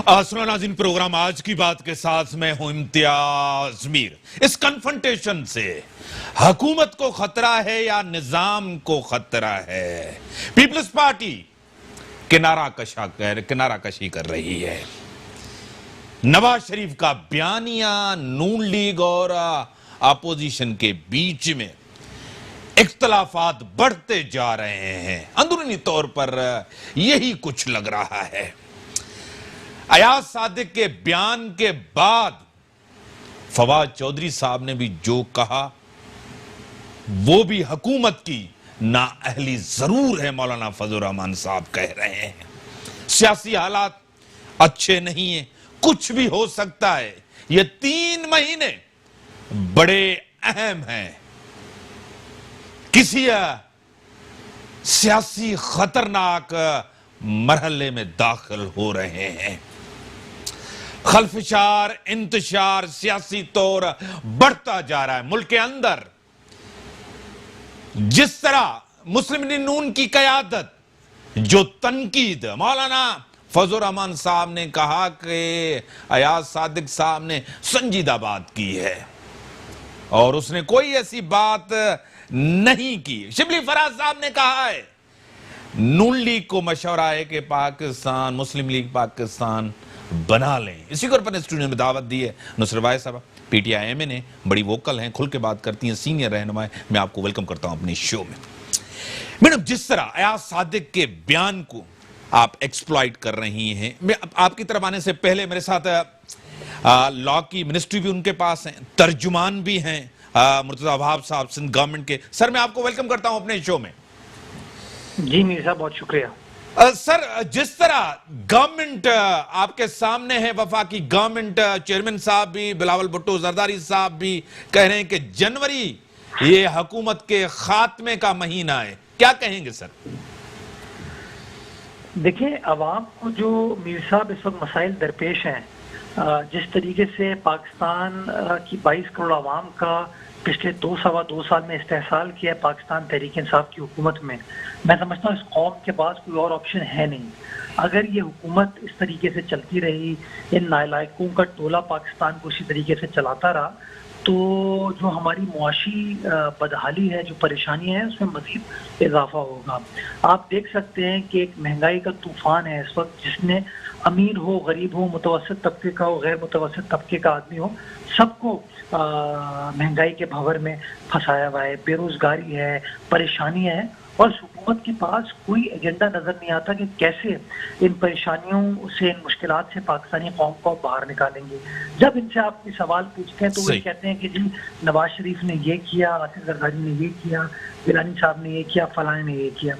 سنا ناظرین، پروگرام آج کی بات کے ساتھ میں ہوں امتیاز میر۔ اس کنفرنٹیشن سے حکومت کو خطرہ ہے یا نظام کو خطرہ ہے؟ پیپلز پارٹی کنارہ کشی کر رہی ہے۔ نواز شریف کا بیانیہ نون لیگ اور اپوزیشن کے بیچ میں اختلافات بڑھتے جا رہے ہیں۔ اندرونی طور پر یہی کچھ لگ رہا ہے۔ ایاز صادق کے بیان کے بعد فواد چودھری صاحب نے بھی جو کہا وہ بھی حکومت کی نااہلی ضرور ہے، مولانا فضل الرحمان صاحب کہہ رہے ہیں۔ سیاسی حالات اچھے نہیں ہیں، کچھ بھی ہو سکتا ہے۔ یہ 3 مہینے بڑے اہم ہیں، کسی سیاسی خطرناک مرحلے میں داخل ہو رہے ہیں۔ خلفشار انتشار سیاسی طور بڑھتا جا رہا ہے ملک کے اندر۔ جس طرح مسلم لیگ نون کی قیادت جو تنقید مولانا فضل الرحمان صاحب نے کہا کہ ایاز صادق صاحب نے سنجیدہ بات کی ہے اور اس نے کوئی ایسی بات نہیں کی۔ شبلی فراز صاحب نے کہا ہے نون لیگ کو مشورہ ہے کہ پاکستان مسلم لیگ پاکستان بنا لیں۔ اسی کو پر اسٹوڈیو میں دعوت دی ہے نصرت وائے صاحب، پی ٹی آئی ایم نے بڑی ووکل ہیں، کھل کے بات کرتی ہیں، سینئر رہنما ہے۔ میں آپ کو ویلکم کرتا ہوں اپنی شو میں۔ میڈم، جس طرح ایاز صادق کے بیان کو آپ ایکسپلائٹ کر رہی ہیں، میں آپ کی طرف آنے سے پہلے میرے ساتھ لا کی منسٹری بھی ان کے پاس ہیں، ترجمان بھی ہیں مرتضیٰ وہاب صاحب سندھ گورنمنٹ کے۔ سر، میں آپ کو ویلکم کرتا ہوں اپنے شو میں۔ جی میر صاحب، بہت شکریہ۔ سر، جس طرح گورنمنٹ آپ کے سامنے ہے، وفاقی گورنمنٹ چیئرمین صاحب بھی، بلاول بھٹو زرداری صاحب بھی کہہ رہے ہیں کہ جنوری یہ حکومت کے خاتمے کا مہینہ ہے، کیا کہیں گے سر؟ دیکھیں، عوام کو جو میر صاحب اس وقت مسائل درپیش ہیں، جس طریقے سے پاکستان کی 22 کروڑ عوام کا پچھلے 2 سال میں استحصال کیا ہے پاکستان تحریک انصاف کی حکومت میں سمجھتا ہوں اس قوم کے پاس کوئی اور آپشن ہے نہیں۔ اگر یہ حکومت اس طریقے سے چلتی رہی، ان نالائقوں کا ٹولہ پاکستان کو اسی طریقے سے چلاتا رہا، تو جو ہماری معاشی بدحالی ہے، جو پریشانی ہے، اس میں مزید اضافہ ہوگا۔ آپ دیکھ سکتے ہیں کہ ایک مہنگائی کا طوفان ہے اس وقت، جس نے امیر ہو، غریب ہو، متوسط طبقے کا ہو، غیر متوسط طبقے کا آدمی ہو، سب کو مہنگائی کے بھنور میں پھنسایا ہوا ہے۔ بے روزگاری ہے، پریشانی ہے، اور حکومت کے پاس کوئی ایجنڈا نظر نہیں آتا کہ کیسے ان پریشانیوں سے، ان مشکلات سے پاکستانی قوم کو باہر نکالیں گے۔ جب ان سے آپ کوئی سوال پوچھتے ہیں تو وہ کہتے ہیں کہ جی نواز شریف نے یہ کیا، آصف زرداری نے یہ کیا، گیلانی صاحب نے یہ کیا، فلاں نے یہ کیا۔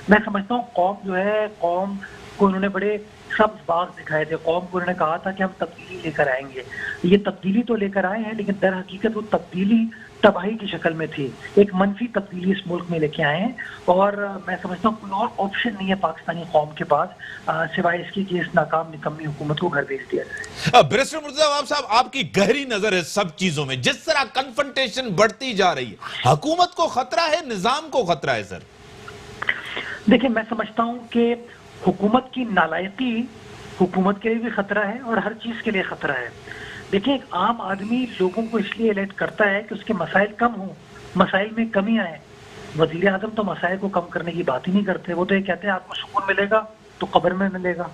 میں سمجھتا ہوں قوم جو ہے، قوم کو انہوں نے بڑے سبز باغ دکھائے تھے، قوم کو انہوں نے کہا تھا کہ ہم تبدیلی لے کر آئیں گے۔ یہ تبدیلی تو لے کر آئے ہیں، لیکن در حقیقت وہ تبدیلی تباہی کی شکل میں تھی۔ ایک منفی تبدیلی اس ملک میں لے کے آئے ہیں، اور میں سمجھتا ہوں کوئی اور آپشن نہیں ہے پاکستانی قوم کے پاس سوائے اس کی کہ اس ناکام نکمی حکومت کو گھر بھیج دیا جائے۔ بیرسٹر مرتضیٰ وہاب صاحب، آپ کی گہری نظر ہے سب چیزوں میں، جس طرح کنفرنٹیشن بڑھتی جا رہی ہے، حکومت کو خطرہ ہے، نظام کو خطرہ ہے سر؟ دیکھیں، میں سمجھتا ہوں کہ حکومت کی نالائقی حکومت کے لیے بھی خطرہ ہے اور ہر چیز کے لیے خطرہ ہے۔ دیکھیں، ایک عام آدمی لوگوں کو اس لیے الرٹ کرتا ہے کہ اس کے مسائل کم ہوں، مسائل میں کمی آئے۔ وزیر اعظم تو مسائل کو کم کرنے کی بات ہی نہیں کرتے، وہ تو یہ کہتے ہیں آپ کو سکون ملے گا تو قبر میں ملے گا۔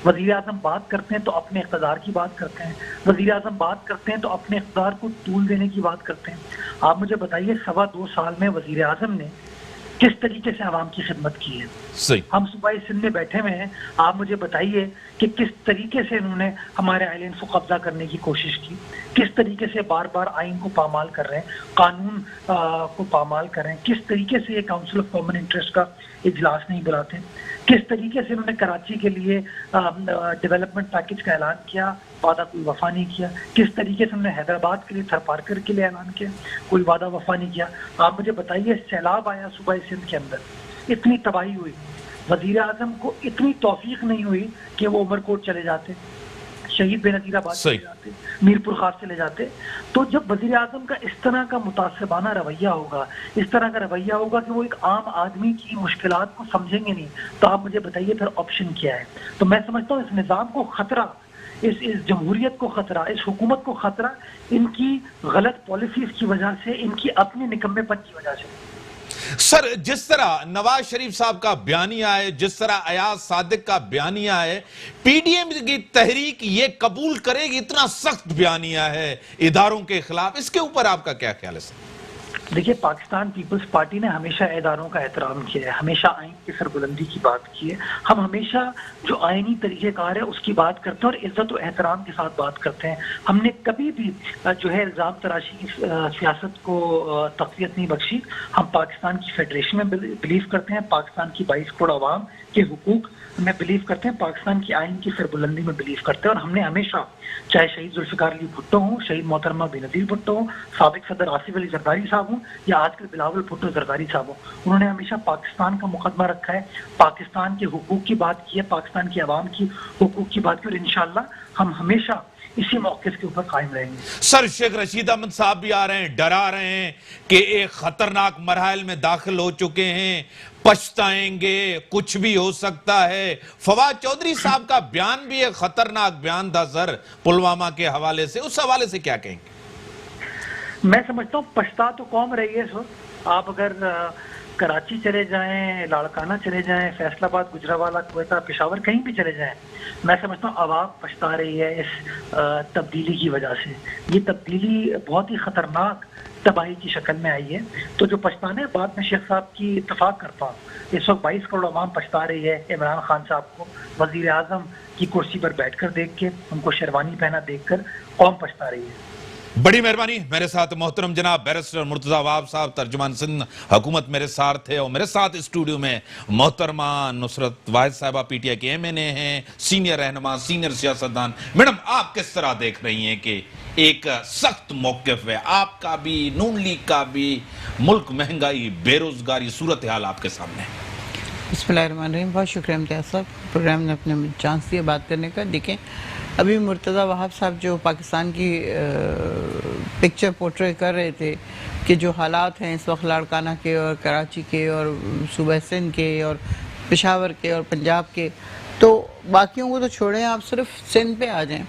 وزیر اعظم بات کرتے ہیں تو اپنے اقتدار کی بات کرتے ہیں، وزیر اعظم بات کرتے ہیں تو اپنے اقتدار کو طول دینے کی بات کرتے ہیں۔ آپ مجھے بتائیے 2.25 سال میں وزیر اعظم نے کس طریقے سے عوام کی خدمت کی ہے؟ ہم صوبائی سندھ میں بیٹھے ہوئے ہیں، آپ مجھے بتائیے کہ کس طریقے سے انہوں نے ہمارے آئیلینڈ کو قبضہ کرنے کی کوشش کی، کس طریقے سے بار بار آئین کو پامال کر رہے ہیں، قانون کو پامال کر رہے ہیں، کس طریقے سے یہ کاؤنسل آف کامن انٹرسٹ کا اجلاس نہیں بلاتے، کس طریقے سے انہوں نے کراچی کے لیے ڈیولپمنٹ پیکج کا اعلان کیا، وعدہ کوئی وفا نہیں کیا، کس طریقے سے انہوں نے حیدرآباد کے لیے تھرپارکر کے لیے اعلان کیا، کوئی وعدہ وفا نہیں کیا۔ آپ مجھے بتائیے، سیلاب آیا صوبہ سندھ کے اندر، اتنی تباہی ہوئی، وزیر اعظم کو اتنی توفیق نہیں ہوئی کہ وہ عمر کوٹ چلے جاتے، شہید بے نظیر آباد چلے جاتے، میر پور خاص چلے جاتے۔ تو جب وزیر اعظم کا اس طرح کا متعصبانہ رویہ ہوگا، اس طرح کا رویہ ہوگا کہ وہ ایک عام آدمی کی مشکلات کو سمجھیں گے نہیں، تو آپ مجھے بتائیے پھر آپشن کیا ہے؟ تو میں سمجھتا ہوں اس نظام کو خطرہ اس جمہوریت کو خطرہ، اس حکومت کو خطرہ ان کی غلط پالیسیز کی وجہ سے، ان کی اپنے نکمے پن کی وجہ سے۔ سر، جس طرح نواز شریف صاحب کا بیانیہ ہے، جس طرح ایاز صادق کا بیانیہ ہے، پی ڈی ایم کی تحریک یہ قبول کرے گی؟ اتنا سخت بیانیہ ہے اداروں کے خلاف، اس کے اوپر آپ کا کیا خیال ہے سر؟ دیکھیے، پاکستان پیپلز پارٹی نے ہمیشہ اداروں کا احترام کیا ہے، ہمیشہ آئین کی سربلندی کی بات کی ہے۔ ہم ہمیشہ جو آئینی طریقہ کار ہے اس کی بات کرتے ہیں اور عزت و احترام کے ساتھ بات کرتے ہیں۔ ہم نے کبھی بھی جو ہے الزام تراشی کی سیاست کو تقویت نہیں بخشی۔ ہم پاکستان کی فیڈریشن میں بلیو کرتے ہیں، پاکستان کی 22 کروڑ عوام کے حقوق میں بلیو کرتے ہیں، پاکستان کی آئین کی سربلندی میں بلیو کرتے ہیں، اور ہم نے ہمیشہ، چاہے شہید ذوالفقار علی بھٹو ہوں، شہید محترمہ بے نظیر بھٹو ہوں، سابق صدر آصف علی زرداری صاحب ہوں، یا آج کل بلاول بھٹو زرداری صاحب ہوں، انہوں نے ہمیشہ پاکستان کا مقدمہ رکھا ہے، پاکستان کے حقوق کی بات کی ہے، پاکستان کی عوام کی حقوق کی بات کی، اور انشاءاللہ ہم ہمیشہ اسی موقف کے اوپر قائم رہیں گے۔ سر، شیخ رشید احمد صاحب بھی آ رہے ہیں، ڈرا رہے ہیں کہ ایک خطرناک مرحلے میں داخل ہو چکے ہیں، پچھتائیں گے، کچھ بھی ہو سکتا ہے۔ فواد چودھری صاحب کا بیان بھی ایک خطرناک بیان تھا سر، پلوامہ کے حوالے سے، اس حوالے سے کیا کہیں گے؟ میں سمجھتا ہوں پچھتا تو قوم رہی ہے سر۔ آپ اگر کراچی چلے جائیں، لاڑکانہ چلے جائیں، فیصل آباد، گجرانوالہ، کوئٹہ، پشاور، کہیں بھی چلے جائیں، میں سمجھتا ہوں عوام پچھتا رہی ہے اس تبدیلی کی وجہ سے۔ یہ تبدیلی بہت ہی خطرناک تباہی کی شکل میں آئی ہے، تو جو پچھتانا ہے، بعد میں شیخ صاحب کی اتفاق کرتا ہوں، اس وقت 22 کروڑ عوام پچھتا رہی ہے عمران خان صاحب کو وزیر اعظم کی کرسی پر بیٹھ کر دیکھ کے، ان کو شیروانی پہنا دیکھ کر قوم پچھتا رہی ہے۔ بڑی مہربانی۔ میرے ساتھ محترم جناب بیرسٹر مرتضیٰ وہاب صاحب، ترجمان سندھ حکومت، میرے ساتھ تھے، اور میرے ساتھ اسٹوڈیو میں محترمہ نصرت واحد صاحبہ پی ٹی آئی کے ایم این اے ہیں، سینئر رہنما، سینئر سیاستدان۔ میڈم، آپ کس طرح دیکھ رہی ہیں کہ ایک سخت موقف ہے آپ کا بھی، نون لیگ کا بھی، ملک مہنگائی، بے روزگاری، صورتحال آپ کے سامنے ہے؟ بسم اللہ الرحمن الرحیم۔ بہت شکریہ امتیاز صاحب، پروگرام نے اپنے چانس دیا بات کرنے کا۔ دیکھیں، ابھی مرتضیٰ وہاب صاحب جو پاکستان کی پکچر پورٹری کر رہے تھے کہ جو حالات ہیں اس وقت لاڑکانہ کے اور کراچی کے اور صوبہ سندھ کے اور پشاور کے اور پنجاب کے، تو باقیوں کو تو چھوڑیں، آپ صرف سندھ پہ آ جائیں۔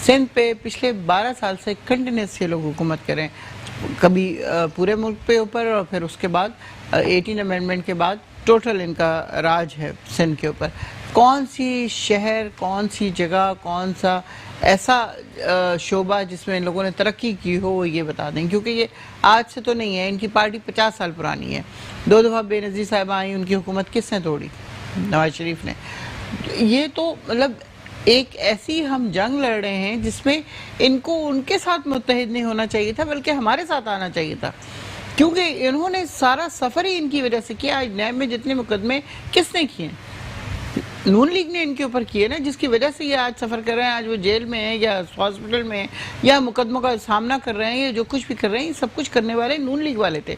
سندھ پہ پچھلے 12 سال سے کنٹینیوس یہ لوگ حکومت کریں، کبھی پورے ملک پہ اوپر، اور پھر اس کے بعد 18 امینڈمنٹ کے بعد ٹوٹل ان کا راج ہے سندھ کے اوپر۔ کون سی شہر، کون سی جگہ، کون سا ایسا شعبہ جس میں ان لوگوں نے ترقی کی ہو، وہ یہ بتا دیں، کیونکہ یہ آج سے تو نہیں ہے، ان کی پارٹی 50 سال پرانی ہے۔ 2 دفعہ بے نظیر صاحبہ آئیں، ان کی حکومت کس نے توڑی؟ نواز شریف نے۔ یہ تو مطلب ایک ایسی ہم جنگ لڑ رہے ہیں جس میں ان کو ان کے ساتھ متحد نہیں ہونا چاہیے تھا، بلکہ ہمارے ساتھ آنا چاہیے تھا، کیونکہ انہوں نے سارا سفر ہی ان کی وجہ سے کیا۔ آج نیب میں جتنے مقدمے کس نے کیے؟ نون لیگ نے ان کے اوپر کیے نا، جس کی وجہ سے یہ آج سفر کر رہے ہیں، آج وہ جیل میں ہیں یا ہاسپٹل میں ہیں یا مقدموں کا سامنا کر رہے ہیں، یا جو کچھ بھی کر رہے ہیں، یہ سب کچھ کرنے والے نون لیگ والے تھے۔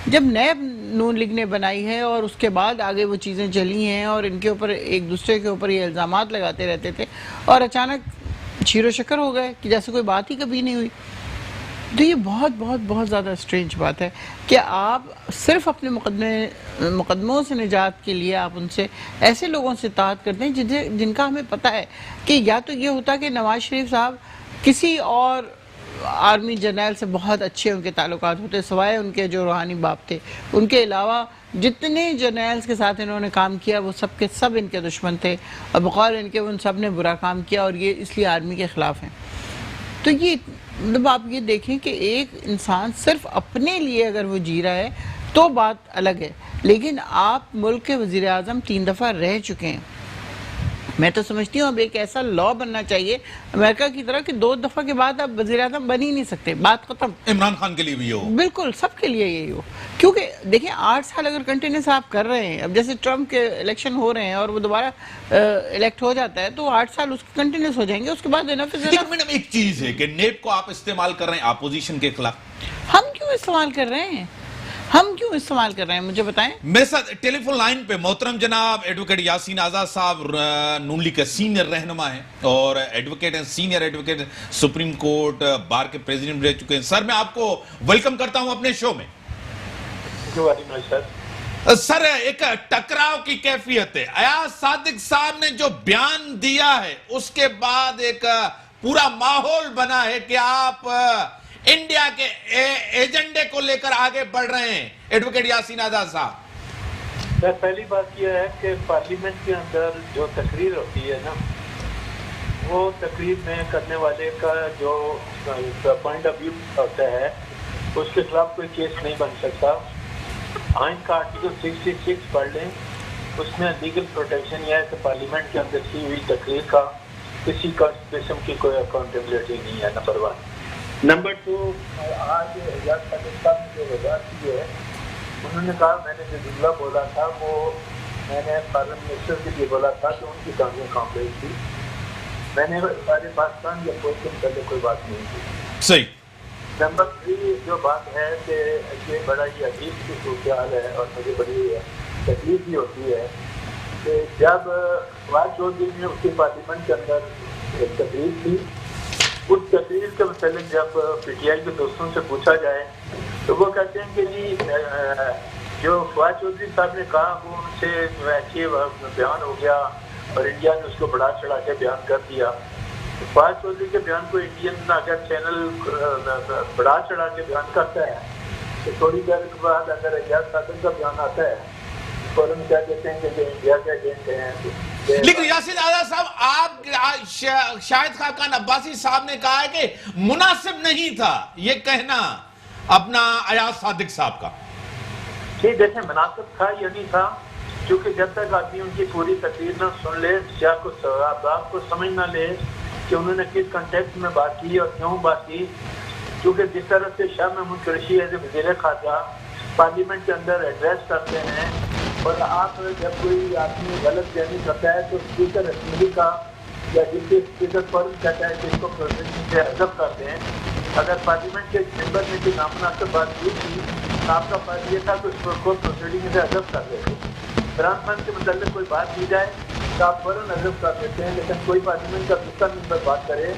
جب نیب نون لیگ نے بنائی ہے اور اس کے بعد آگے وہ چیزیں چلی ہیں اور ان کے اوپر ایک دوسرے کے اوپر یہ الزامات لگاتے رہتے تھے، اور اچانک شیر و شکر ہو گئے کہ جیسے کوئی بات ہی کبھی نہیں ہوئی۔ تو یہ بہت بہت بہت زیادہ اسٹرینج بات ہے کہ آپ صرف اپنے مقدموں سے نجات کے لیے آپ ان سے ایسے لوگوں سے اطاعت کرتے ہیں جن کا ہمیں پتہ ہے کہ یا تو یہ ہوتا کہ نواز شریف صاحب کسی اور آرمی جرنیل سے بہت اچھے ان کے تعلقات ہوتے، سوائے ان کے جو روحانی باپ تھے، ان کے علاوہ جتنے جرنیلز کے ساتھ انہوں نے کام کیا وہ سب کے سب ان کے دشمن تھے، اور بقول ان کے ان سب نے برا کام کیا اور یہ اس لیے آرمی کے خلاف ہیں۔ تو یہ مطلب آپ یہ دیکھیں کہ ایک انسان صرف اپنے لیے اگر وہ جی رہا ہے تو بات الگ ہے، لیکن آپ ملک کے وزیر اعظم 3 دفعہ رہ چکے ہیں۔ میں تو سمجھتی ہوں اب ایک ایسا لا بننا چاہیے امریکہ کی طرح کہ 2 دفعہ کے بعد آپ وزیر اعظم بن ہی نہیں سکتے، بات ختم۔ عمران خان کے لیے بھی ہو، بالکل سب کے لیے یہی ہو، کیونکہ دیکھیں 8 سال اگر کنٹینیوس آپ کر رہے ہیں، اب جیسے ٹرمپ کے الیکشن ہو رہے ہیں اور وہ دوبارہ الیکٹ ہو جاتا ہے تو 8 سال اس کے کنٹینیوس ہو جائیں گے، اس کے بعد میڈم ایک چیز ہے کہ نیب کو آپ استعمال کر رہے ہیں اپوزیشن کے خلاف۔ ہم کیوں استعمال کر رہے ہیں؟ مجھے بتائیں۔ میرے ساتھ ٹیلی فون لائن پہ محترم جناب ایڈوکیٹ یاسین آزاد صاحب نون لیگ کے سینئر رہنما ہیں اور ایڈوکیٹ ہیں، senior advocate supreme court bar کے پریزیڈنٹ رہ چکے ہیں۔ سر، میں آپ کو ویلکم کرتا ہوں اپنے شو میں۔ سر ایک ٹکراؤ کی کیفیت ہے. ایاز صادق صاحب نے جو بیان دیا ہے اس کے بعد ایک پورا ماحول بنا ہے کہ آپ انڈیا کے ایجنڈے کو لے کر آگے بڑھ رہے ہیں. ایڈوکیٹ یاسین آزاد صاحب. پہلی بات یہ ہے کہ پارلیمنٹ کے اندر جو تقریر ہوتی ہے نا، وہ تقریر میں کرنے والے کا جو پوائنٹ آف ویو ہوتا ہے اس کے خلاف کوئی کیس نہیں بن سکتا. آئین کا آرٹیکل 66 پڑھ لیں، اس میں لیگل پروٹیکشن یہ ہے کہ پارلیمنٹ کے اندر کی ہوئی تقریر کا کسی قسم کی کوئی اکاؤنٹیبلٹی نہیں ہے. نمبر 1. نمبر 2، آج ایاز صادق صاحب نے جو وضاحت کی ہے، انہوں نے کہا میں نے جو جملہ بولا تھا وہ میں نے فارن منسٹر کے لیے بولا تھا کہ ان کی ٹانگیں کانپ رہی تھی. میں نے سارے پاکستان یا کوئی دن پہلے کوئی بات نہیں کی. صحیح. نمبر 3 جو بات ہے کہ یہ بڑا ہی عجیب سی صورتحال ہے اور مجھے بڑی تکلیف بھی ہوتی ہے کہ جب فواد چودھری نے اس کی پارلیمنٹ کے اندر ایک تقریر تھی، اس تقریر کے متعلق جب پی ٹی آئی کے دوستوں سے پوچھا جائے تو وہ کہتے ہیں کہ جی جو فواد چودھری صاحب نے کہا وہ ان سے ایسے بیان ہو گیا اور انڈیا نے اس کو بڑھا چڑھا کے بیان کر دیا. فواد چودھری کے بیان کو انڈین اگر چینل بڑھا چڑھا کے بیان کرتا ہے تو تھوڑی دیر کے بعد اگر ایاز صادق کا بیان آتا ہے فوراً کیا کہتے ہیں کہ انڈیا کے اگینسٹ ہیں. لیکن یاسین آزاد صاحب، آپ شاہد خاقان عباسی صاحب نے کہا ہے کہ مناسب نہیں تھا یہ کہنا اپنا ایاز صادق صاحب کا. ٹھیک، دیکھیں مناسب تھا یا نہیں تھا، کیونکہ جب تک آدمی ان کی پوری تقریر نہ سن لے یا کچھ بات کو سمجھ نہ لے کہ انہوں نے کس کنٹیکسٹ میں بات کی اور کیوں بات کی. کیونکہ جس طرح سے شاہ محمود قریشی ایز اے وزیر خارجہ پارلیمنٹ کے اندر ایڈریس کرتے ہیں اور آپ جب کوئی آدمی غلط بیانی کرتا ہے تو اسپیکر اسمبلی کا یا ڈپٹی اسپیکر پر کہتا ہے کہ اس کو پروسیڈنگ سے حذف کرتے ہیں. اگر پارلیمنٹ کے ممبر نے کوئی نامناسب بات کی تھی تو آپ کا فرض یہ تھا کہ اس کو پروسیڈنگ سے حذف کر دیتے. عمران خان کے متعلق کوئی بات کی جائے تو آپ فوراً حذف کر دیتے ہیں، لیکن کوئی پارلیمنٹ کا دوسرا ممبر بات کرے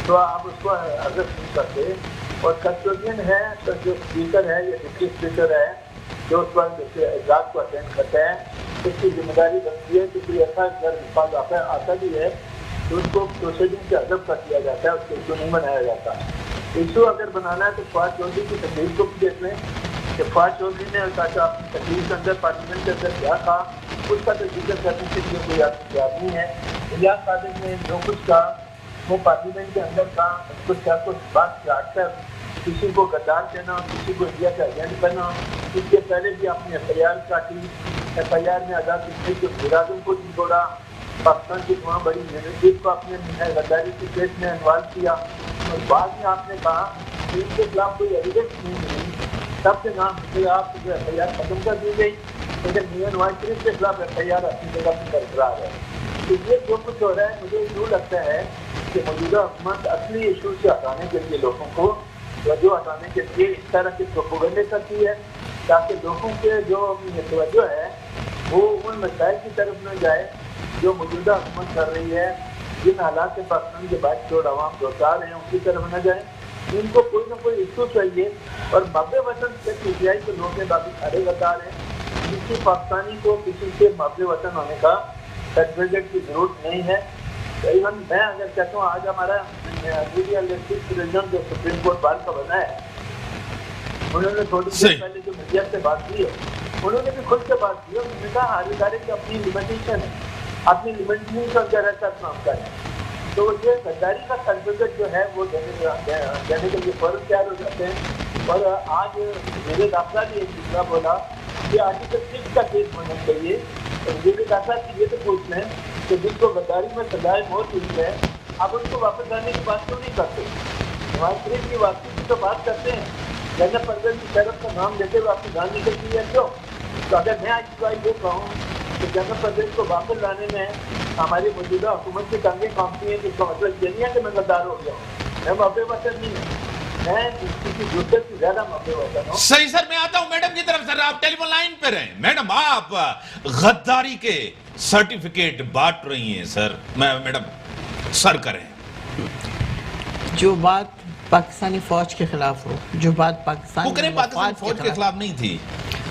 تو آپ اس کو حذف نہیں کرتے. اور کسٹوڈین ہے تو جو اسپیکر ہے یا ڈپٹی اسپیکر ہے جو اس وقت اجلاس کو اٹینڈ کرتا ہے، اس کی ذمہ داری بنتی ہے کہ کوئی ایسا اگر الفاظ آتا بھی ہے تو اس کو پروسیڈنگ سے حذف کر دیا جاتا ہے، اس کو ایشو نہیں بنایا جاتا. ایشو اگر بنانا ہے تو فواد چودھری کی تقریر کو بھی دیکھ لیں کہ فواد چودھری نے اپنی تقریر کے اندر پارلیمنٹ کے اندر کیا کہا، اس کا تو ذکر کرنے کے لیے کوئی تیار نہیں ہے. ایاز صادق نے جو کچھ کہا وہ پارلیمنٹ کے اندر کہا، کچھ بات چاٹ کر کسی کو غدار کہنا، کسی کو انڈیا کا ایجنٹ کرنا. اس کے پہلے بھی اپنی ایف آئی آر کاٹی، ایف آئی آر میں آزاد کشمیر کے وزیر اعظم کو نہیں چھوڑا، پاکستان کی وہاں بڑی یونیورسٹی کو اپنے غداری کی کیس میں انوالو کیا. اور بعد میں آپ نے کہا کہ ان کے خلاف کوئی ایویڈنس نہیں ملی، سب کے نام سے آپ ایف آئی آر ختم کر دی گئی، لیکن میاں نواز شریف کے خلاف ایف آئی آر اپنی جگہ پہ برقرار ہے. تو یہ جو کچھ ہو رہا ہے مجھے یوں لگتا ہے کہ موجودہ حکومت اصلی ایشو سے ہٹانے کے لیے لوگوں کو توجہ ہٹانے کے لیے اس طرح کی پروپیگنڈے کرتی ہے تاکہ لوگوں کے جو توجہ ہے وہ ان مسائل کی طرف نہ جائے جو موجودہ حکومت کر رہی ہے. جن حالات سے پاکستان کے باعث جو عوام دوچار ہیں ان کی طرف نہ جائیں. ان کو کوئی نہ کوئی ایشو چاہیے اور ماب وطن سے پی ٹی آئی کے لوگ ہیں، باقی سارے بتا رہے ہیں کسی پاکستانی کو کسی سے ماب وطن ہونے کا سرٹیفکیٹ کی ضرورت نہیں ہے. ایون میں اگر کہتا ہوں آج ہمارا پریزیڈنٹ جو سپریم کورٹ بار کا بنا ہے، انہوں نے تھوڑی دیر پہلے جو میڈیا سے بات کی ہے انہوں نے بھی خود سے بات کی ہے. انہوں نے کہا ہر ادارے کی اپنی لمیٹیشن ہے، اپنی لمیٹیشن کا اندر ایسا کام کریں. تو یہ غداری کا سرٹیفکیٹ جو ہے وہ دینے کے لیے فوراً تیار ہو جاتے ہیں. اور آج میرے داخلہ نے ایک دوسرا بولا کہ آرٹیکل 6 کا کیس ہونا چاہیے. میرے داخلہ سے یہ تو پوچھ لیں کہ جس کو غداری میں سزائے موت ہوئی ہے آپ ان کو واپس آنے کی بات کیوں نہیں کرتے؟ نواز شریف کی واپسی کی تو بات کرتے ہیں، جنرل پرویز مشرف کا نام لیتے ہوئے آپ کی جان نکلتی ہے کیوں؟ تو اگر میں آج یہ کہوں کہ جنرل پرویز کو واپس لانے میں ہماری موجودہ حکومت کی ٹانگیں کانپتی ہیں تو اس کا مطلب یہ نہیں ہے کہ میں غدار ہو گیا ہوں. میں ماب وطن نہیں ہوں، میں کسی دوسرے سے زیادہ ماب وطن ہوں. صحیح سر، میں آتا ہوں میڈم کی طرف. سر آپ ٹیلی فون لائن پہ رہیں. میڈم آپ غداری کے سرٹیفکیٹ بانٹ رہی ہیں. سر میڈم سر کریں. جو بات پاکستانی فوج کے خلاف ہو، جو بات پاکستان پاکستانی فوج کے خلاف نہیں تھی،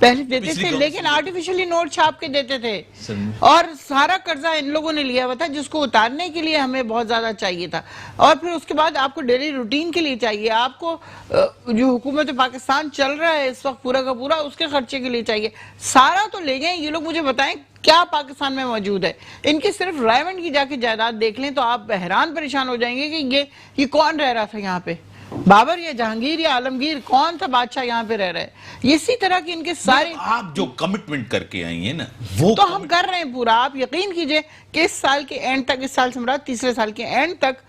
پہلے دیتے تھے لیکن آرٹیفیشلی نوٹ چھاپ کے دیتے تھے اور سارا قرضہ ان لوگوں نے لیا ہوا تھا جس کو اتارنے کے لیے ہمیں بہت زیادہ چاہیے تھا اور پھر اس کے بعد آپ کو ڈیلی روٹین کے لیے چاہیے, آپ کو جو حکومت پاکستان چل رہا ہے اس وقت پورا کا پورا اس کے خرچے کے لیے چاہیے. سارا تو لے گئے یہ لوگ. مجھے بتائیں کیا پاکستان میں موجود ہے؟ ان کی صرف رائمنڈ کی جا کے جائیداد دیکھ لیں تو آپ حیران پریشان ہو جائیں گے کہ یہ کون رہ رہا تھا یہاں پہ, بابر یا جہانگیر یا عالمگیر, کون سا بادشاہ یہاں پہ رہ رہا ہے؟ اسی طرح کی ان کے سارے آپ جو کمٹمنٹ کر کے آئی ہیں نا وہ تو ہم کر رہے ہیں پورا. آپ یقین کیجئے کہ اس سال کے اینڈ تک, اس سال سے مراد تیسرے سال کے اینڈ تک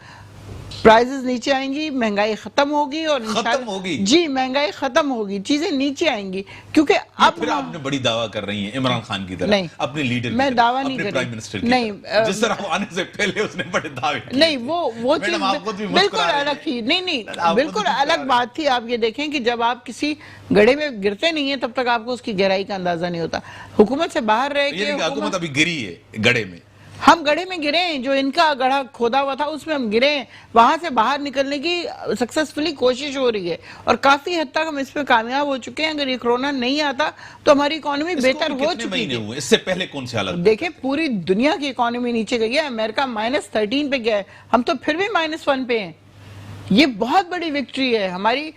پرائزز نیچے آئیں گی, مہنگائی ختم ہوگی اور ختم ہوگی. جی مہنگائی ختم ہوگی, چیزیں نیچے آئیں گی کیونکہ اب پھر آپ نے بڑی دعویٰ کر رہی ہیں عمران خان کی طرح, اپنے لیڈر میں دعویٰ نہیں اپنے کر پرائم منسٹر کی نہیں جس طرح وہ آنے سے پہلے اس نے بڑے دعوے کیے. نہیں وہ چیز بالکل الگ تھی. نہیں بالکل الگ بات تھی. آپ یہ دیکھیں کہ جب آپ کسی گڑھے میں گرتے نہیں ہیں تب تک آپ کو اس کی گہرائی کا اندازہ نہیں ہوتا. حکومت سے باہر رہ کے حکومت ابھی گری ہے گڑھے میں, ہم گڑھے میں گرے ہیں, جو ان کا گڑھا کھودا ہوا تھا اس میں ہم گرے ہیں, وہاں سے باہر نکلنے کی سکسسفلی کوشش ہو رہی ہے اور کافی حد تک ہم اس پہ کامیاب ہو چکے ہیں. اگر یہ کرونا نہیں آتا تو ہماری اکانومی بہتر ہو چکی تھی. اس سے پہلے کون سے حالات دیکھیں پوری دنیا کی اکانومی نیچے گئی ہے, امریکہ -13 پہ گیا ہے, ہم تو پھر بھی -1 پہ ہیں. یہ بہت بڑی وکٹری ہے ہماری.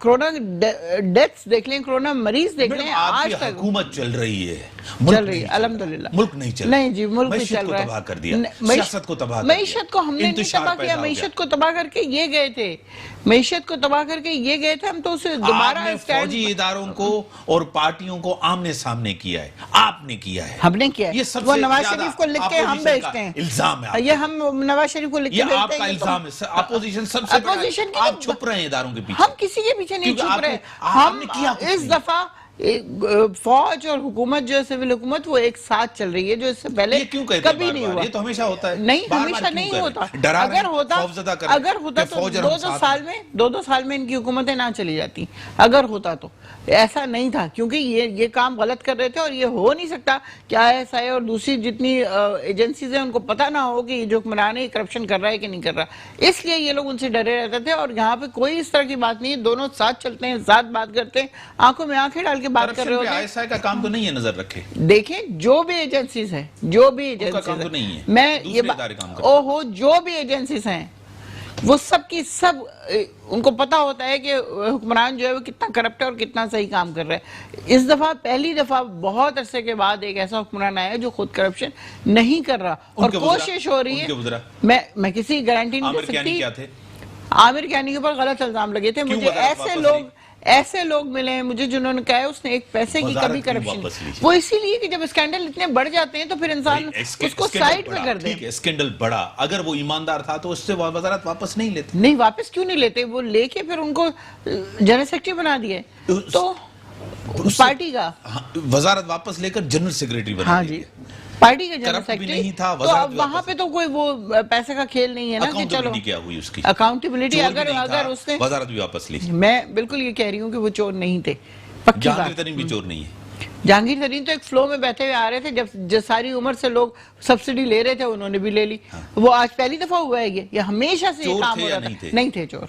کرونا ڈیتھس دیکھ لیں, کرونا مریض دیکھ لیں, آج تک حکومت چل رہی ہے, چل رہی ہے الحمدللہ. ملک نہیں چل رہا. نہیں جی ملک نہیں چل رہا ہے. تباہ کر دیا, سیاست کو تباہ کر دیا, معیشت کو ہم نے نہیں تباہ کیا, معیشت کو تباہ کر کے یہ گئے تھے, معیشت کو تباہ کر کے یہ گئے تھے. ہم تو اسے دوبارہ فوجی اداروں کو اور پارٹیوں کو آمنے سامنے کیا ہے, آپ نے کیا ہے, ہم نے کیا. یہ سب وہ سے نواز زیادہ شریف کو لکھ کے ہم بھیجتے ہیں, الزام ہے, یہ ہم نواز شریف کو لکھ کے یہ آپ بھیجتے کا ہیں. الزام ہے. اپوزیشن سب سے بڑا, آپ چھپ رہے ہیں اداروں کے پیچھے. ہم کسی کے پیچھے نہیں چھپ رہے. ہم اس دفعہ فوج اور حکومت جو سول حکومت وہ ایک ساتھ چل رہی ہے, جو اس سے پہلے کبھی نہیں ہوا. یہ تو ہمیشہ ہوتا ہے. نہیں ہمیشہ نہیں ہوتا. اگر ہوتا تو دو سال میں ان کی حکومتیں نہ چلی جاتی. اگر ہوتا تو ایسا نہیں تھا کیونکہ یہ کام غلط کر رہے تھے اور یہ ہو نہیں سکتا کہ ISI اور دوسری جتنی ایجنسیز ہیں ان کو پتہ نہ ہو کہ یہ جو حکمران ہے کرپشن کر رہا ہے کہ نہیں کر رہا. اس لیے یہ لوگ ان سے ڈرے رہتے تھے اور یہاں پہ کوئی اس طرح کی بات نہیں ہے. دونوں ساتھ چلتے ہیں, ساتھ بات کرتے ہیں, آنکھوں میں آنکھیں ڈال کے بات کر رہے ہوتے ہیں. ISI کا کام تو نہیں ہے, نظر رکھے. دیکھیں جو بھی ایجنسیز ہیں, جو بھی ایجنسیز ہیں وہ سب کی سب ان کو پتا ہوتا ہے کہ حکمران جو ہے وہ کتنا کرپٹ ہے اور کتنا صحیح کام کر رہا ہے. اس دفعہ پہلی دفعہ بہت عرصے کے بعد ایک ایسا حکمران آیا ہے جو خود کرپشن نہیں کر رہا اور کوشش ہو رہی ہے. میں کسی گارنٹی نہیں دے سکتی. عامر کیانی کے اوپر غلط الزام لگے تھے. مجھے ایسے لوگ ملے ہیں مجھے جنہوں نے کہا ہے اس نے ایک پیسے کی کبھی کرپشن, وہ اسی لیے کہ جب اسکینڈل اتنے بڑھ جاتے ہیں تو پھر انسان اس کو سائیڈ میں کر دے. اسکینڈل بڑا, اگر وہ ایماندار تھا تو اس سے وزارت واپس نہیں لیتے. نہیں واپس کیوں نہیں لیتے, وہ لے کے پھر ان کو جنرل سیکرٹری بنا دیے تو پارٹی کا وزارت واپس لے کر جنرل سیکرٹری بنا دیا. پارٹی کا جنرل سیکرٹری تو اب وہاں پہ تو کوئی وہ پیسے کا کھیل نہیں ہے نا کہ چلو کیا ہوئی اس کی اکاؤنٹیبلٹی. اگر اس نے وزارت بھی واپس لی, میں بالکل یہ کہہ رہی ہوں کہ وہ چور نہیں تھے. پکی بات. جہانگیر ترین بھی چور نہیں ہے. جہانگیر ترین تو ایک فلو میں بیٹھے ہوئے آ رہے تھے, جب ساری عمر سے لوگ سبسڈی لے رہے تھے انہوں نے بھی لے لی. وہ آج پہلی دفعہ ہوا ہے یہ ہمیشہ سے یہ کام ہو رہا تھا. نہیں تھے چور.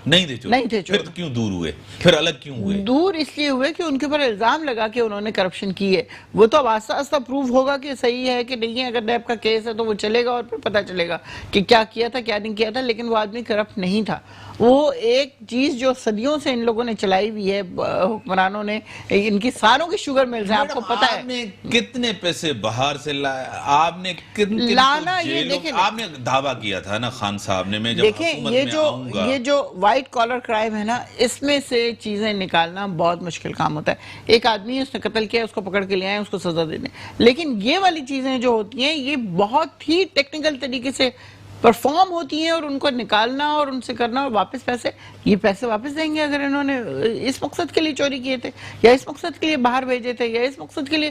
پھر کیوں دور ہوئے, پھر الگ کیوں ہوئے؟ دور اس لیے ہوئے کہ ان کے اوپر الزام لگا کہ انہوں نے کرپشن کی ہے. وہ تو اب آہستہ آہستہ پروف ہوگا کہ صحیح ہے کہ نہیں ہے. اگر نیب کا کیس ہے تو وہ چلے گا اور پھر پتہ چلے گا کہ کیا کیا تھا کیا نہیں کیا تھا. لیکن وہ آدمی کرپٹ نہیں تھا. وہ ایک چیز جو صدیوں سے ان لوگوں نے چلائی ہوئی ہے حکمرانوں نے, ان کی ساروں کی شوگر ملز ہیں, آپ کو پتا ہے. آپ نے کتنے پیسے باہر سے لائے, آپ نے لانا, یہ دیکھیں آپ نے دعویٰ کیا تھا نا خان صاحب نے, میں جب دیکھیں یہ جو وائٹ کالر کرائم ہے نا, اس میں سے چیزیں نکالنا بہت مشکل کام ہوتا ہے. ایک آدمی اس نے قتل کیا, اس کو پکڑ کے لے آئے, اس کو سزا دے دیں. لیکن یہ والی چیزیں جو ہوتی ہیں یہ بہت ہی ٹیکنیکل طریقے سے پرفارم ہوتی ہیں اور ان کو نکالنا اور ان سے کرنا اور واپس یہ پیسے واپس دیں گے اگر انہوں نے اس مقصد کے لیے چوری کیے تھے یا اس مقصد کے لیے باہر بھیجے تھے یا اس مقصد کے لیے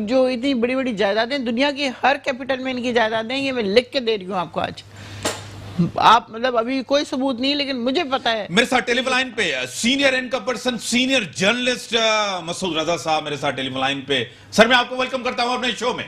جو اتنی بڑی بڑی جائیدادیں دنیا کی ہر کیپٹل میں ان کی جائیدادیں, یہ میں لکھ کے دے رہی ہوں آپ کو آج. آپ مطلب ابھی کوئی ثبوت نہیں لیکن مجھے پتا ہے. میرے ساتھ ٹیلی فون لائن پہ senior anchor person, senior journalist Masood Raza صاحب میرے ساتھ ٹیلی فون لائن پہ. سر میں آپ کو ویلکم کرتا ہوں اپنے شو میں.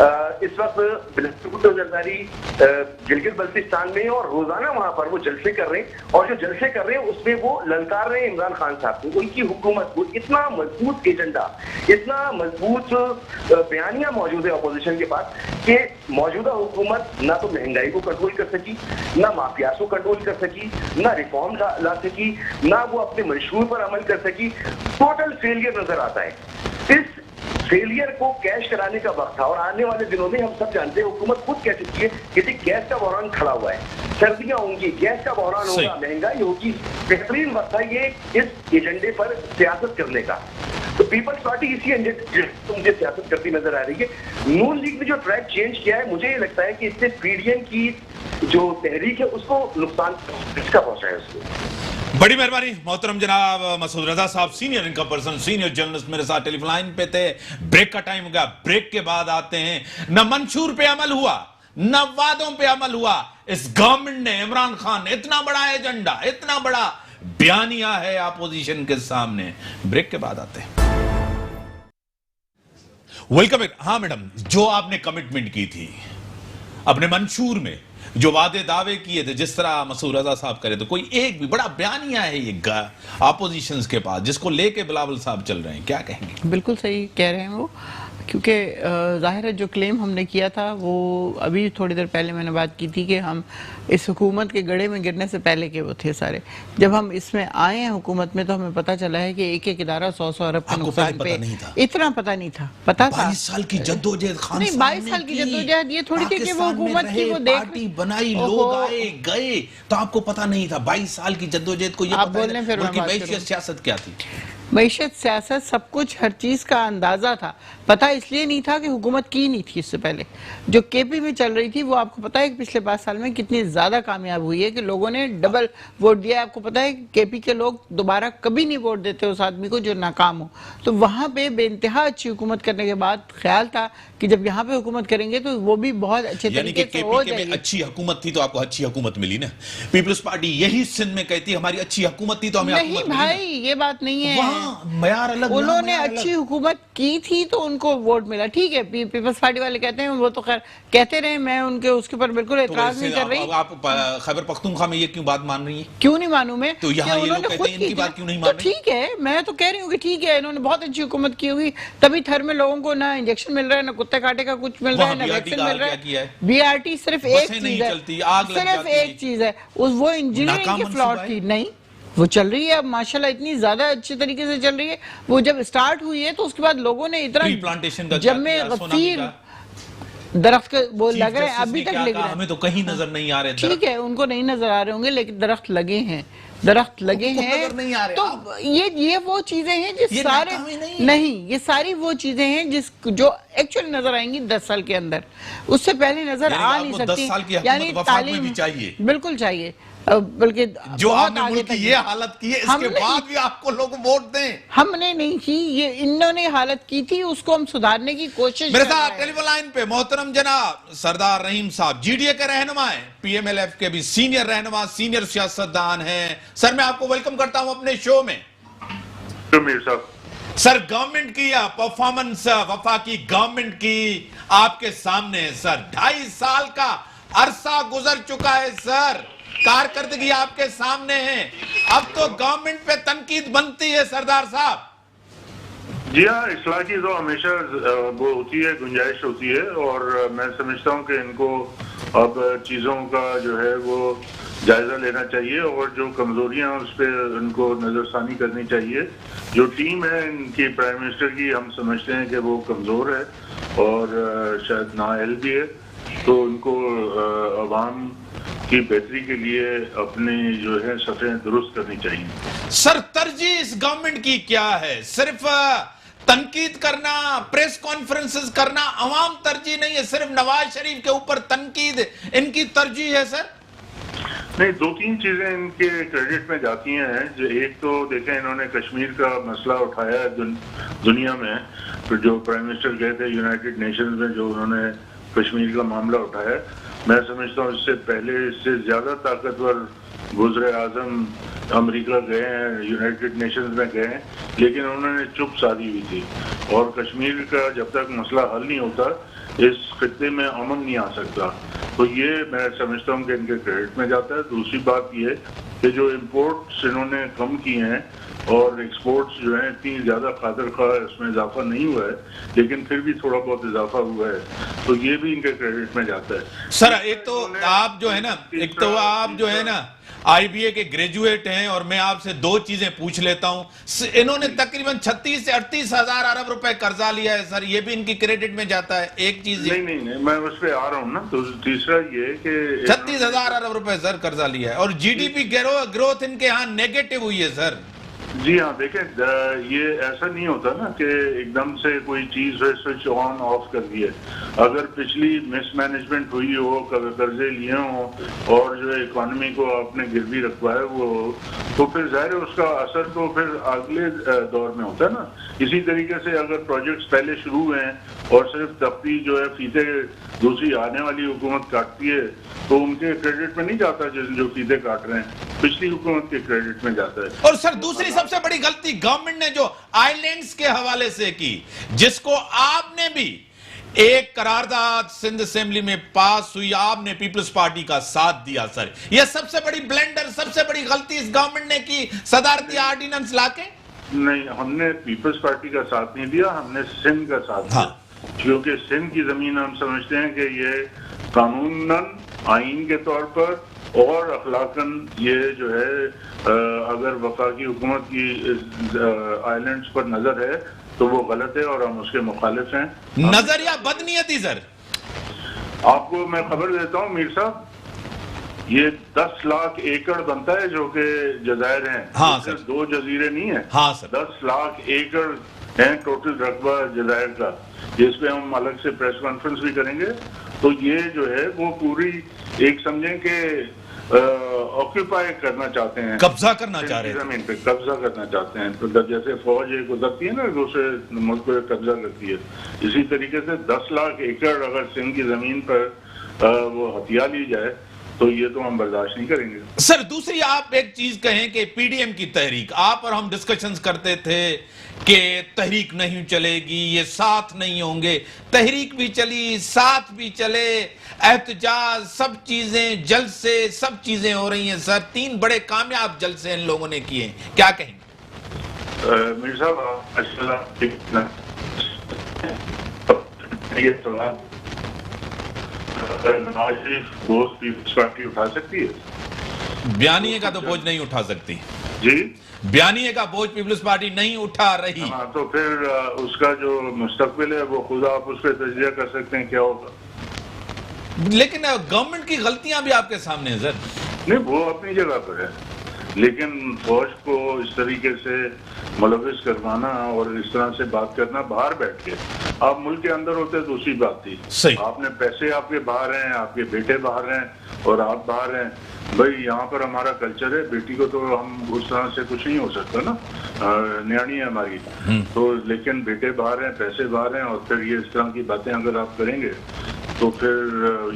اس وقت بلوچستان زرداری گلگت بلتستان میں، اور روزانہ وہاں پر وہ جلسے کر رہے ہیں، اور جو جلسے کر رہے ہیں اس میں وہ للکار رہے ہیں عمران خان صاحب کو، ان کی حکومت کو. اتنا مضبوط ایجنڈا، اتنا مضبوط بیانیہ موجود ہے اپوزیشن کے پاس کہ موجودہ حکومت نہ تو مہنگائی کو کنٹرول کر سکی، نہ مافیاز کو کنٹرول کر سکی، نہ ریفارم لا سکی، نہ وہ اپنے منشور پر عمل کر سکی. ٹوٹل فیلئر نظر آتا ہے. اس فیلئر کو کیش کرانے کا وقت تھا، اور آنے والے دنوں میں ہم سب جانتے ہیں حکومت خود کہہ سکتی ہے کہ گیس کا بحران کھڑا ہوا ہے، سردیاں ہوں گی، گیس کا بحران ہوگا، مہنگائی ہوگی. بہترین وقت تھا یہ اس ایجنڈے پر سیاست کرنے کا. تو پیپلز پارٹی اسی ایجنڈے مجھے سیاست کرتی نظر آ رہی ہے. نون لیگ نے جو ٹریک چینج کیا ہے، مجھے یہ لگتا ہے کہ اس سے پی ڈی ایم کی جو تحریک ہے اس کو نقصان کس کا پہنچا ہے اس کو. بڑی مہربانی محترم جناب مسعود رضا صاحب، senior income person, senior journalist میرے ساتھ ٹیلی فون لائن پہ تھے. بریک کا ٹائم ہو گیا، بریک کے بعد آتے ہیں. نہ منشور پہ عمل ہوا، نہ وعدوں پہ عمل ہوا. اس گورنمنٹ نے، عمران خان نے اتنا بڑا ایجنڈا، اتنا بڑا بیانیہ ہے اپوزیشن کے سامنے. بریک کے بعد آتے ہیں. ویلکم. ہاں میڈم، جو آپ نے کمٹمنٹ کی تھی اپنے منشور میں، جو وعدے دعوے کیے تھے، جس طرح مسعود رضا صاحب کرے، تو کوئی ایک بھی بڑا بیانیہ ہے یہ اپوزیشنز کے پاس جس کو لے کے بلاول صاحب چل رہے ہیں، کیا کہیں گے؟ بالکل صحیح کہہ رہے ہیں وہ، کیونکہ ظاہر ہے جو کلیم ہم نے کیا تھا وہ ابھی تھوڑی دیر پہلے میں نے بات کی تھی کہ ہم اس حکومت کے گڑھے میں گرنے سے پہلے کے وہ تھے سارے. جب ہم اس میں آئے ہیں حکومت میں تو ہمیں پتہ چلا ہے کہ ایک ایک ادارہ 100 ارب کے نقصان پہ. اتنا پتہ نہیں تھا. پتہ تھا 22 سال کی جدوجہد خان نہیں، 22 سال کی جدوجہد یہ تھوڑی تھی کہ وہ حکومت کی وہ پارٹی بنائی، لوگ آئے گئے، تو آپ کو پتہ نہیں تھا 22 سال کی جدوجہد کو؟ یہ آپ پتہ بول رہے ہیں، پھر ہے میں ان کی بات معیشت کروں. سیاست کیا تھی؟ معیشت، سیاست، سب کچھ، ہر چیز کا اندازہ تھا. پتہ اس لیے نہیں تھا کہ حکومت کی نہیں تھی اس سے پہلے. جو کے پی میں چل رہی تھی وہ آپ کو پتہ ہے کہ پچھلے 5 سال میں کتنی زیادہ کامیاب ہوئی ہے، کہ لوگوں نے ڈبل ووٹ دیا. آپ کو پتہ ہے کے پی کے لوگ دوبارہ کبھی نہیں ووٹ دیتے اس آدمی کو جو ناکام ہو. تو وہاں پہ بے انتہا اچھی حکومت کرنے کے بعد خیال تھا کہ جب یہاں پہ حکومت کریں گے تو وہ بھی بہت اچھے یعنی کہ طریقے سے کے ہو پی کے جائے میں گی. اچھی حکومت تھی تو آپ کو اچھی حکومت ملی نا. پیپلز پارٹی یہی سندھ میں کہتی ہماری اچھی حکومت تھی تو ہمیں حکومت نہیں ملی. بھائی، یہ بات نہیں ہے. وہاں معیار الگ، انہوں نے اچھی حکومت کی تھی تو ان کو ووٹ ملا. ٹھیک ہے، پیپلز پارٹی والے کہتے ہیں، وہ تو خیر کہتے رہے، میں ان کے اس کے اوپر بالکل اعتراض نہیں کر رہی. آپ خیبر پختونخوا میں یہ کیوں بات مان رہی ہیں؟ کیوں نہیں مانوں میں؟ تو یہاں یہ لوگ کہتے ہیں ان کی بات کیوں نہیں مان رہی؟ ٹھیک ہے، میں تو کہہ رہی ہوں کہ ٹھیک ہے، انہوں نے بہت اچھی حکومت کی ہوگی، تبھی تھر میں لوگوں کو نہ انجیکشن مل رہا ہے، نہ کتے کاٹے کا کچھ مل رہا ہے، نہ ویکسین مل رہا ہے. بی آر ٹی صرف ایک چیز ہے، صرف ایک چیز ہے، وہ انجینئرنگ کی فلاٹ تھی. نہیں، وہ چل رہی ہے اب ماشاءاللہ اتنی زیادہ اچھے طریقے سے چل رہی ہے. وہ جب سٹارٹ ہوئی ہے تو اس کے بعد لوگوں نے اتنا جب میں غفیر درخت وہ لگ رہے ہیں، ابھی تک لگ رہے ہیں. ہمیں تو کہیں نظر نہیں آ رہے. ٹھیک ہے، ان کو نہیں نظر آ رہے ہوں گے لیکن درخت لگے ہیں، درخت لگے ہیں. تو یہ وہ چیزیں ہیں جس سارے نہیں، یہ ساری وہ چیزیں ہیں جو ایکچولی نظر آئیں گی 10 سال کے اندر. اس سے پہلے نظر آ نہیں سکتی. 10 سال کی یعنی حکومت وفاق میں بھی چاہیے، بالکل چاہیے. بلکہ جو آپ نے ملک کی یہ حالت کی ہے، اس کے بعد بھی آپ کو لوگ ووٹ دیں. ہم نے نہیں کی، یہ انہوں نے حالت کی تھی، اس کو ہم سدھارنے کی کوشش. میرے ساتھ ٹیلی فون لائن پہ محترم جناب سردار رحیم صاحب، جی ڈی اے کے رہنما ہیں، پی ایم ایل ایف کے بھی سینئر رہنما، سینئر سیاستدان ہیں. سر میں آپ کو ویلکم کرتا ہوں اپنے شو میں. سر، گورنمنٹ کی پرفارمنس وفاقی گورنمنٹ کی آپ کے سامنے ہے سر. 2.5 سال کا عرصہ گزر چکا ہے سر، کارکردگی آپ کے سامنے ہے. اب تو گورنمنٹ پہ تنقید بنتی ہے سردار صاحب. جی ہاں، اصلاح کی تو ہمیشہ وہ ہوتی ہے، گنجائش ہوتی ہے، اور میں سمجھتا ہوں کہ ان کو اب چیزوں کا جو ہے وہ جائزہ لینا چاہیے، اور جو کمزوریاں اس پہ ان کو نظر ثانی کرنی چاہیے. جو ٹیم ہے ان کی پرائم منسٹر کی، ہم سمجھتے ہیں کہ وہ کمزور ہے اور شاید نااہل بھی ہے. تو ان کو عوام کی بہتری کے لیے اپنی جو ہے صفحیں درست کرنی چاہیے. سر، ترجیح اس گورنمنٹ کی کیا ہے؟ صرف تنقید کرنا، پریس کانفرنسز کرنا عوام ترجیح نہیں ہے؟ صرف نواز شریف کے اوپر تنقید ان کی ترجیح ہے سر؟ نہیں، 2-3 چیزیں ان کے کریڈٹ میں جاتی ہیں. جو ایک تو دیکھیں، انہوں نے کشمیر کا مسئلہ اٹھایا ہے دنیا میں. جو پرائم منسٹر گئے تھے یونائٹڈ نیشنز میں، جو انہوں نے کشمیر کا معاملہ اٹھایا، میں سمجھتا ہوں اس سے پہلے اس سے زیادہ طاقتور وزیر اعظم امریکہ گئے ہیں، یونائٹڈ نیشنز میں گئے ہیں، لیکن انہوں نے چپ سادھی ہوئی تھی. اور کشمیر کا جب تک مسئلہ حل نہیں ہوتا، اس خطے میں امن نہیں آ سکتا. تو یہ میں سمجھتا ہوں کہ ان کے کریڈٹ میں جاتا ہے. دوسری بات یہ کہ جو امپورٹس انہوں نے کم کیے ہیں اور ایکسپورٹس جو ہیں اتنی زیادہ خاطر خواہ اس میں اضافہ نہیں ہوا ہے, لیکن پھر بھی تھوڑا بہت اضافہ ہوا ہے, تو یہ بھی ان کے کریڈٹ میں جاتا ہے. سر ایک تو آپ جو ہے نا آئی بی اے کے گریجویٹ ہیں, اور میں آپ سے دو چیزیں پوچھ لیتا ہوں. انہوں نے تقریباً 36 سے 38 ہزار ارب روپے قرضہ لیا ہے سر, یہ بھی ان کی کریڈٹ میں جاتا ہے. ایک چیز نہیں میں اس پہ آ رہا ہوں نا. تو تیسرا یہ کہ 36 ہزار ارب روپے سر قرضہ لیا ہے, اور G D P growth in کے ہاں نیگیٹو ہوئی ہے سر. جی ہاں, دیکھیں یہ ایسا نہیں ہوتا نا کہ ایک دم سے کوئی چیز ہے سوئچ آن آف کر دی ہے. اگر پچھلی مس مینجمنٹ ہوئی ہو, قرضے لیے ہوں اور جو اکانومی کو آپ نے گروی رکھوا ہے وہ, تو پھر ظاہر ہے اس کا اثر تو پھر اگلے دور میں ہوتا ہے نا. اسی طریقے سے اگر پروجیکٹس پہلے شروع ہوئے ہیں اور صرف تفتی جو ہے فیتے دوسری آنے والی حکومت کاٹتی ہے, تو ان کے کریڈٹ میں نہیں جاتا جو فیتے کاٹ رہے ہیں, پچھلی حکومت کے کریڈٹ میں جاتا ہے. اور سر دوسری سب سے بڑی غلطی گورنمنٹ نے جو آئی لینڈز کے حوالے سے کی, جس کو آپ نے بھی ایک قرارداد سندھ اسمبلی میں پاس ہوئی, آپ نے پیپلز پارٹی کا ساتھ دیا سر. یہ سب سے بڑی بلنڈر, سب سے بڑی غلطی اس گورنمنٹ نے کی صدارتی آرڈیننس لا کے. نہیں, ہم نے پیپلز پارٹی کا ساتھ نہیں دیا, ہم نے سندھ کا ساتھ دیا. کیونکہ سندھ کی زمین ہم سمجھتے ہیں کہ یہ قانوناً آئین کے طور پر اور اخلاقاً یہ جو ہے اگر وفاقی حکومت کی آئی لینڈز پر نظر ہے تو وہ غلط ہے اور ہم اس کے مخالف ہیں. نظر یا بدنیتی سر؟ آپ کو میں خبر دیتا ہوں میر صاحب, یہ 10 لاکھ ایکڑ بنتا ہے جو کہ جزائر ہیں. ہاں سر, 2 جزیرے نہیں ہیں. ہاں سر, 10 لاکھ ایکڑ ہیں ٹوٹل رقبہ جزائر کا, جس پہ ہم الگ سے پریس کانفرنس بھی کریں گے. تو یہ جو ہے وہ پوری ایک سمجھیں کہ آکیوپائی کرنا چاہتے ہیں, قبضہ کرنا چاہ رہے ہیں, زمین پہ قبضہ کرنا چاہتے ہیں. تو جیسے فوج ایک گزرتی ہے نا دوسرے ملک پہ قبضہ کرتی ہے, اسی طریقے سے 10 لاکھ ایکڑ اگر سندھ کی زمین پر وہ ہتھیا لی جائے تو یہ تو ہم برداشت نہیں کریں گے. سر دوسری آپ ایک چیز کہیں کہ پی ڈی ایم کی تحریک, آپ اور ہم ڈسکشنز کرتے تھے کہ تحریک نہیں چلے گی, یہ ساتھ نہیں ہوں گے. تحریک بھی چلی, ساتھ بھی چلے, احتجاج, سب چیزیں, جلسے, سب چیزیں ہو رہی ہیں سر. 3 بڑے کامیاب جلسے ان لوگوں نے کیے ہیں, کیا کہیں گے؟ میر صاحب یہ سوال نواز شریف بوجھ پیپلز پارٹی اٹھا سکتی ہے؟ بیانیے کا تو بوجھ نہیں اٹھا سکتی. جی, بیانیے کا بوجھ پیپلز پارٹی نہیں اٹھا رہی. ہاں, تو پھر اس کا جو مستقبل ہے وہ خود آپ اس پہ تجزیہ کر سکتے ہیں کیا ہوگا. لیکن گورنمنٹ کی غلطیاں بھی آپ کے سامنے ہیں سر. نہیں, وہ اپنی جگہ پر ہے, لیکن فوج کو اس طریقے سے ملوث کروانا اور اس طرح سے بات کرنا باہر بیٹھ کے, آپ ملک کے اندر ہوتے دوسری بات تھی. آپ نے پیسے آپ کے باہر ہیں, آپ کے بیٹے باہر ہیں اور آپ باہر ہیں. بھائی یہاں پر ہمارا کلچر ہے, بیٹی کو تو ہم اس طرح سے کچھ نہیں ہو سکتا نا, نیانی ہے ہماری. تو لیکن بیٹے باہر ہیں, پیسے باہر ہیں, اور پھر یہ اس طرح کی باتیں اگر آپ کریں گے تو پھر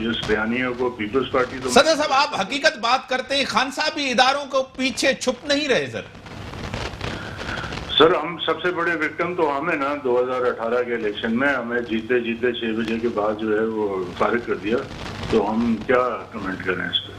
اس بیانیوں کو پیپلز پارٹی تو صدر صاحب آپ حقیقت بات کرتے ہیں, خان صاحب بھی اداروں کو پیچھے چھپ نہیں رہے سر. سر ہم سب سے بڑے وکٹم تو ہمیں نا 2018 کے الیکشن میں ہمیں جیتے 6 بجے کے بعد جو ہے وہ فارغ کر دیا, تو ہم کیا کمنٹ کریں اس پہ.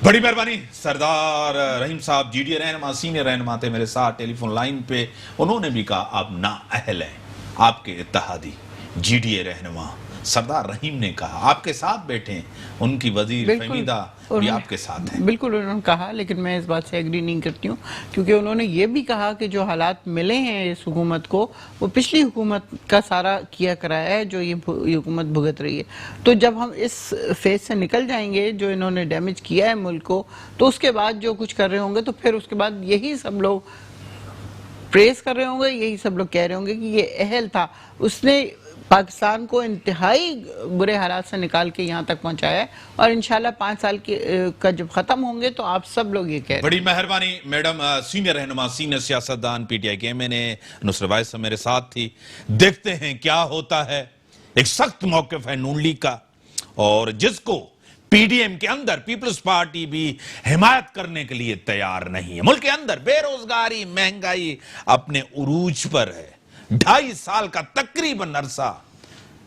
بڑی مہربانی. سردار رحیم صاحب جی ڈی اے رہنما, سینئر رہنما تھے میرے ساتھ ٹیلی فون لائن پہ. انہوں نے بھی کہا آپ نااہل ہیں. آپ کے اتحادی جی ڈی اے رہنما سردار رحیم نے کہا آپ کے ساتھ بیٹھے ہیں, ان کی وزیر فہمیدہ بھی آپ کے ساتھ ہیں. بالکل انہوں نے کہا, لیکن میں اس بات سے ایگری نہیں کرتی ہوں, کیونکہ انہوں نے یہ بھی کہا کہ جو حالات ملے ہیں اس حکومت کو وہ پچھلی حکومت کا سارا کیا کرایا ہے جو یہ حکومت بھگت رہی ہے. تو جب ہم اس فیز سے نکل جائیں گے جو انہوں نے ڈیمیج کیا ہے ملک کو, تو اس کے بعد جو کچھ کر رہے ہوں گے تو پھر اس کے بعد یہی سب لوگ پریز کر رہے ہوں گے, یہی سب لوگ کہہ رہے ہوں گے کہ یہ اہل تھا, اس نے پاکستان کو انتہائی برے حالات سے نکال کے یہاں تک پہنچایا ہے, اور انشاءاللہ 5 سال کا جب ختم ہوں گے تو آپ سب لوگ یہ کہہ رہے ہیں. بڑی مہربانی میڈم. سینئر رہنما, سینئر سیاستدان پی ٹی آئی کے میں نے نصرت وائس میرے ساتھ تھی. دیکھتے ہیں کیا ہوتا ہے. ایک سخت موقف ہے نون لیگ کا, اور جس کو پی ڈی ایم کے اندر پیپلز پارٹی بھی حمایت کرنے کے لیے تیار نہیں ہے. ملک کے اندر بے روزگاری, مہنگائی اپنے عروج پر ہے. 2.5 سال کا تقریباً عرصہ